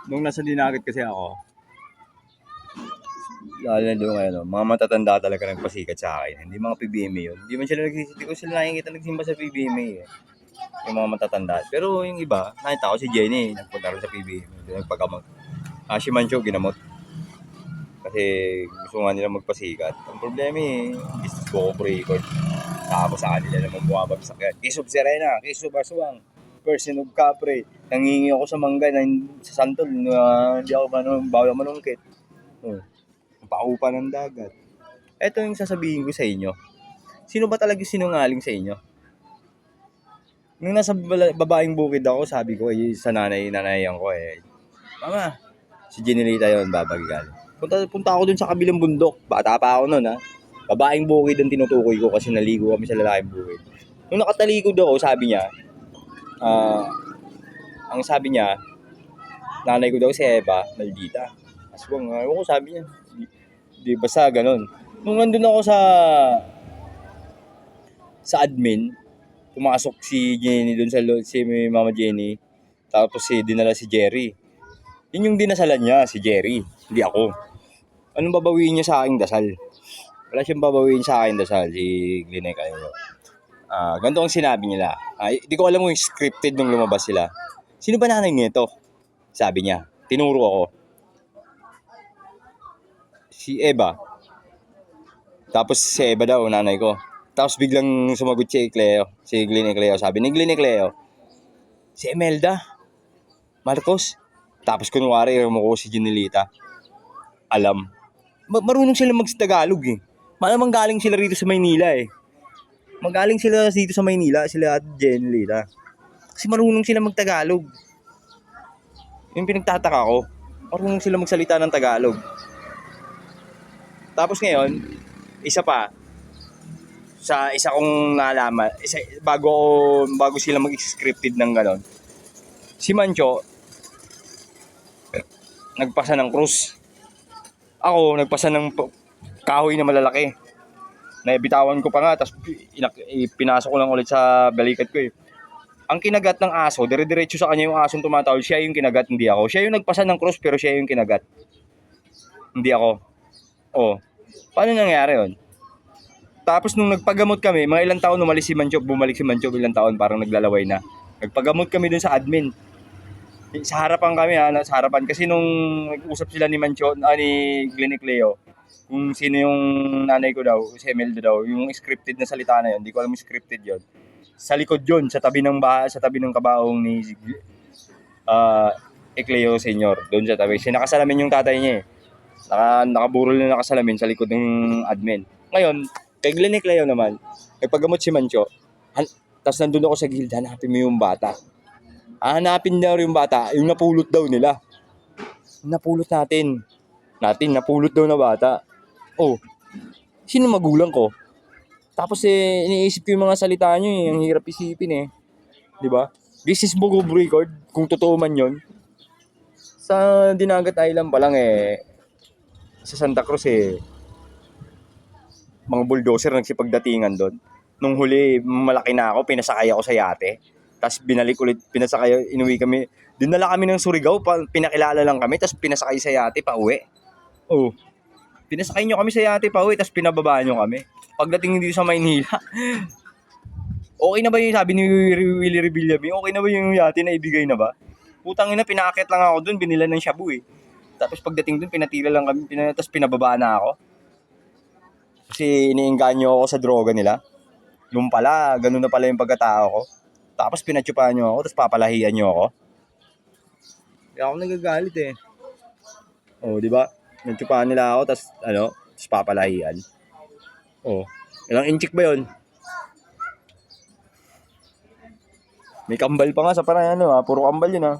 Nung nasa Dinagat kasi ako, lalo na doon ngayon, mga matatanda talaga nagpasikat sa akin. Hindi mga PBMA yun. Hindi ko sila nakikita nagsimba sa PBMA eh. Yung mga matatanda. Pero yung iba, nakita ko si Jenny, nagpunta rin sa PBMA. Nagpagamot. Si Mancho, ginamot. Kasi gusto nga nila magpasikat. Ang problema eh, business ko record. Tapos sa kanila naman bumabagsak yan. Kisub Serena, Kisub Aswang, Person of Capre. Nangingi ako sa mangga sa Santol. Hindi ako bawal manungkit. Paupa ng dagat. Ito yung sasabihin ko sa inyo. Sino ba talaga sinungaling sa inyo? Nung nasa babaeng bukid ako, sabi ko sa nanayan ko Mama, si Jenilita yun, babagal. Punta ako dun sa kabilang bundok. Bata pa ako nun ha. Babaeng bukid ang tinutukoy ko kasi naligo kami sa lalaking bukid. Nung nakatalikod ako, sabi niya, ang sabi niya, nanay ko daw si Eva, maldita. Aswang, ewan ko sabi niya. Di basta ganun. Nung nandun ako sa admin, pumasok si Jenny doon si Mama Jenny, tapos dinala si Jerry. Yun yung dinasalan niya, si Jerry, hindi ako. Anong babawiin niya sa aking dasal? Wala siyang babawiin sa aking dasal, si Glenn Cayo. Ganito ang sinabi nila. Di ko alam kung scripted nung lumabas sila. Sino ba nanay nito? Sabi niya. Tinuro ako. Si Eva. Tapos si Eva daw, nanay ko. Tapos biglang sumagot si Glenn Cleo. Sabi ni Glenn Cleo, si Emelda Marcos. Tapos kunwari, umuko si Junilita. Alam. Marunong sila mag-Tagalog eh. Malamang galing sila rito sa Maynila eh. Magaling sila dito sa Maynila, sila at Junilita. Kasi marunong sila mag-Tagalog. Yung pinagtataka ko, marunong sila magsalita ng Tagalog. Tapos ngayon, isa pa, sa isa kong nalaman, bago sila mag-scripted ng gano'n, si Mancho, nagpasa ng krus. Ako, nagpasa ng kahoy na malalaki. Naibitawan ko pa nga, tapos pinasok ko lang ulit sa balikat ko eh. Ang kinagat ng aso, dire-diretso sa kanya yung asong tumatawid, siya yung kinagat, hindi ako. Siya yung nagpasa ng krus, pero siya yung kinagat. Hindi ako. Paano nangyari yun? Tapos nung nagpagamot kami, mga ilang taon bumalik si Mancho ilang taon, parang naglalaway na. Nagpagamot kami dun sa admin. Sa harapan kami sa harapan. Kasi nung nag-usap sila ni Mancho, ni Glenn Cleo, kung sino yung nanay ko daw, si Emelda daw, yung scripted na salita na yun, hindi ko alam yung scripted yun. Sa likod yun, sa tabi ng kabaong ni Cleo Senior, doon sa tabi. Sinakasalamin yung tatay niya eh. Nakaburol na nakasalamin sa likod ng admin. Ngayon, kay Glenn Cleo naman, nagpagamot si Mancho, tapos nandun ako sa guild, hanapin mo yung bata. Hanapin daw yung bata, yung napulot daw nila. Napulot napulot daw na bata. Sino magulang ko? Tapos iniisip ko yung mga salita nyo ang hirap isipin eh. Diba? This is book of record, kung totoo man yun. Sa Dinagat Island pa lang sa Santa Cruz mga bulldozer nagsipagdatingan doon. Nung huli, malaki na ako, pinasakay ako sa yate. Tapos binalik ulit, inuwi kami. Dinala kami ng Surigao, pinakilala lang kami, tapos pinasakay sa yate pa uwi. Pinasakay nyo kami sa yate pa uwi, tapos pinababaan nyo kami. Pagdating dito sa Maynila, okay na ba yung sabi ni Willie Revillame? Okay na ba yung yate na ibigay na ba? Putang ina, pinakit lang ako doon, binila ng shabu eh. Tapos pagdating doon, pinatira lang kami, tapos pinababaan na ako. Kasi iniinganyo ako sa droga nila. Yung pala, ganun na pala yung pagkatao ko. Tapos pinatsupahan nyo ako, tapos papalahian nyo ako. Kaya ako nagagalit eh. Di ba? Natsupahan nila ako, tapos papalahian. Ilang inchik ba yun? May kambal pa nga sa parang puro kambal yun